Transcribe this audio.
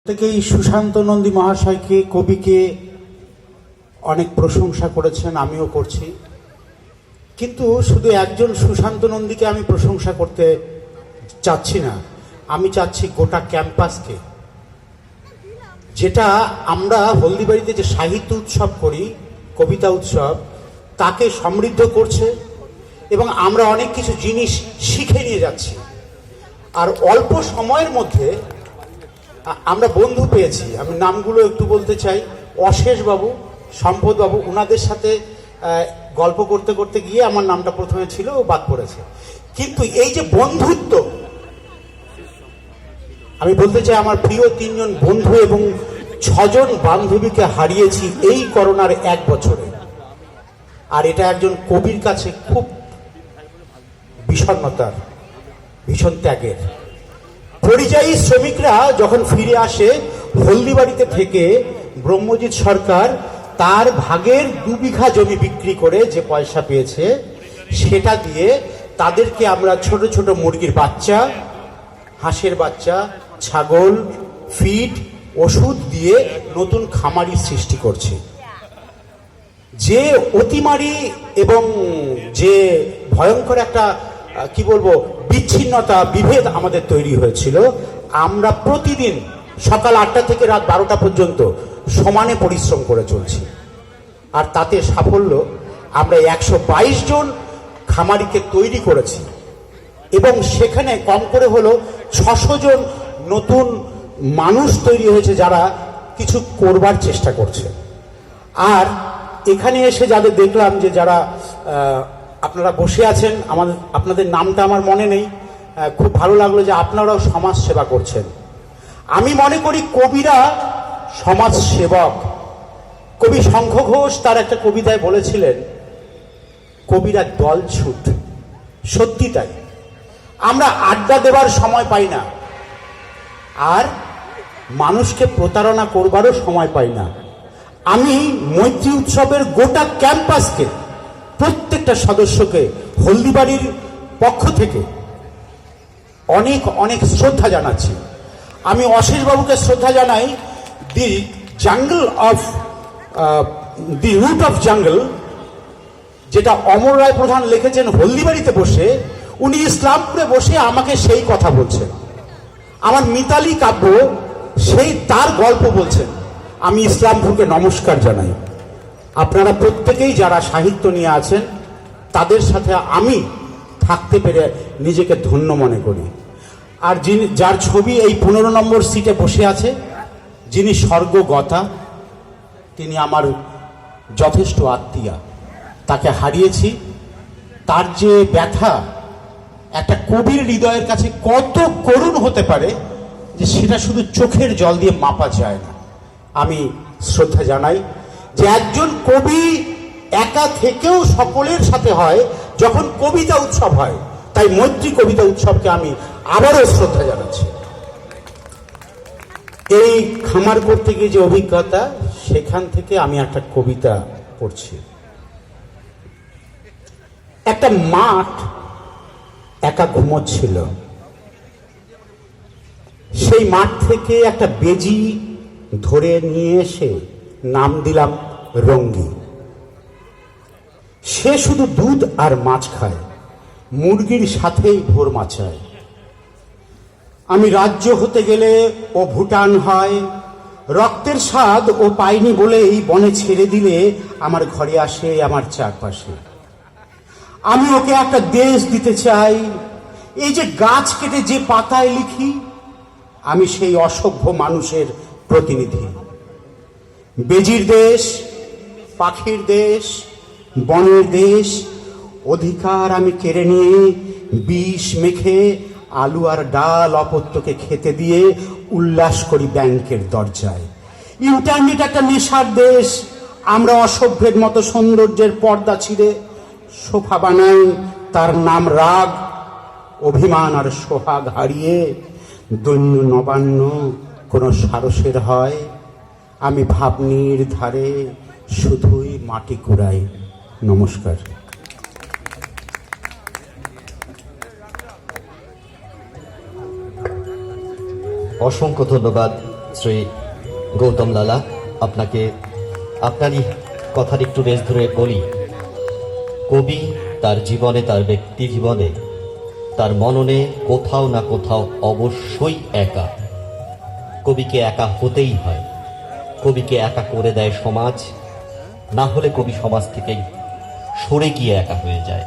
থেকেই সুশান্ত নন্দী মহাশয়কে, কবিকে অনেক প্রশংসা করেছেন, আমিও করছি। কিন্তু শুধু একজন সুশান্ত নন্দীকে আমি প্রশংসা করতে চাচ্ছি না, আমি চাচ্ছি গোটা ক্যাম্পাসকে। যেটা আমরা হলদিবাড়িতে যে সাহিত্য উৎসব করি, কবিতা উৎসব, তাকে সমৃদ্ধ করছে এবং আমরা অনেক কিছু জিনিস শিখে নিয়ে যাচ্ছি। আর অল্প সময়ের মধ্যে আমরা বন্ধু পেয়েছি, আমি নামগুলো একটু বলতে চাই। অশেষবাবু, সম্পদবাবু, ওনাদের সাথে গল্প করতে করতে গিয়ে আমার নামটা প্রথমে ছিল, ও বাদ পড়েছে। কিন্তু এই যে বন্ধুত্ব, আমি বলতে চাই আমার প্রিয় 3 জন বন্ধু এবং 6 জন বান্ধবীকে হারিয়েছি এই করোনার 1 বছরে। আর এটা একজন কবির কাছে খুব বিষণ্ণতার, ভীষণ ত্যাগের। পরিযায়ী শ্রমিকরা যখন ফিরে আসে হলদিবাড়িতে থেকে, ব্রহ্মজিৎ সরকার তার ভাগের 2 বিঘা জমি বিক্রি করে যে পয়সা পেয়েছে, সেটা দিয়ে তাদেরকে আমরা ছোট ছোট মুরগির বাচ্চা, হাঁসের বাচ্চা, ছাগল, ফিড, ওষুধ দিয়ে নতুন খামারি সৃষ্টি করছি। যে অতিমারি এবং যে ভয়ঙ্কর একটা কি বলবো বিচ্ছিন্নতা, বিভেদ আমাদের তৈরি হয়েছিল, আমরা প্রতিদিন সকাল 8টা থেকে রাত 12টা পর্যন্ত সমানে পরিশ্রম করে চলছি। আর তাতে সাফল্য, আমরা 122 জন খামারিকে তৈরি করেছি এবং সেখানে কম করে হলো 600 জন নতুন মানুষ তৈরি হয়েছে যারা কিছু করবার চেষ্টা করছে। আর এখানে এসে যাদের দেখলাম, যে যারা আপনারা বসে আছেন, আপনাদের নামটা আমার মনে নেই, খুব ভালো লাগলো যে আপনারাও সমাজ সেবা করছেন। আমি মনে করি কবিরা সমাজ সেবক। কবি শঙ্খ ঘোষ তার একটা কবিতায় বলেছিলেন, কবিরা দলছুট। সত্যি তাই, আমরা আড্ডা দেবার সময় পাই না, আর মানুষকে প্রতারণা করবারও সময় পাই না। আমি মৈত্রী উৎসবের গোটা ক্যাম্পাসকে, প্রত্যেকটা সদস্যকে হলদিবাড়ির পক্ষ থেকে অনেক অনেক শ্রদ্ধা জানাচ্ছি। আমি অশেষবাবুকে শ্রদ্ধা জানাই। The jungle of the root of jungle, যেটা অমর রায় প্রধান লিখেছেন হলদিবাড়িতে বসে, উনি ইসলামপুরে বসে আমাকে সেই কথা বলছেন। আমার মিতালি কাব্য, সেই তার গল্প বলছেন। আমি ইসলামপুরকে নমস্কার জানাই। আপনারা প্রত্যেকেই যারা সাহিত্য নিয়ে আছেন, তাদের সাথে আমি থাকতে পেরে নিজেকে ধন্য মনে করি। আর যার ছবি এই 15 নম্বর সিটে বসে আছে, যিনি স্বর্গগতা, তিনি আমার যথেষ্ট আত্মীয়া। তাকে হারিয়েছি। তার যে ব্যথা একটা কবির হৃদয়ের কাছে কত করুণ হতে পারে, যে সেটা শুধু চোখের জল দিয়ে মাপা যায় না। আমি শ্রদ্ধা জানাই যে একজন কবি একা থেকেও সকলের সাথে হয় যখন কবিতা উৎসব হয়। তাই মৈত্রী কবিতা উৎসবকে আমি আবারও শ্রদ্ধা জানাচ্ছি। এই খামার করতে গিয়ে যে অভিজ্ঞতা, সেখান থেকে আমি একটা কবিতা পড়ছি। একটা মাঠ একা ঘুমোচ্ছিল, সেই মাঠ থেকে একটা বেজি ধরে নিয়ে এসে নাম দিলাম রঙ্গি। সে শুধু দুধ আর মাছ খায়, মুরগির সাথেই ভোর মাচায়। আমি রাজ্য হতে গেলে ও ভুটান হয়, রক্তের স্বাদ ও পাইনি বলেই বনে ছেড়ে দিলে আমার ঘরে আসে আমার চারপাশে। আমি ওকে একটা দেশ দিতে চাই, এই যে গাছ কেটে যে পাতায় লিখি, আমি সেই অসভ্য মানুষের প্রতিনিধি। বেজির দেশ, পাখির দেশ, বনের দেশ, অধিকার আমি কেড়ে নিয়ে বিষ মেখে আলু আর ডাল অপত্যকে খেতে দিয়ে উল্লাস করি ব্যাংকের দরজায়। ইন্টারনেট একটা নেশার দেশ, আমরা অসভ্যের মতো সৌন্দর্যের পর্দা ছিঁড়ে সোফা বানাই, তার নাম রাগ। অভিমান আর সোহাগ হারিয়ে দৈন্য নবান্ন কোনো সারসের হয়, আমি ভাবনির ধারে শুধুই মাটি কুড়াই। নমস্কার। অসংখ্য ধন্যবাদ। শ্রী গৌতম লালা, আপনাকে আপনারই কথার একটু রেশ ধরে বলি, কবি তার জীবনে, তার ব্যক্তি জীবনে, তার মননে কোথাও না কোথাও অবশ্যই একা। কবিকে একা হতেই হয়, কবিকে একা করে দেয় সমাজ, না হলে কবি সমাজ থেকেই সরে গিয়ে একা হয়ে যায়।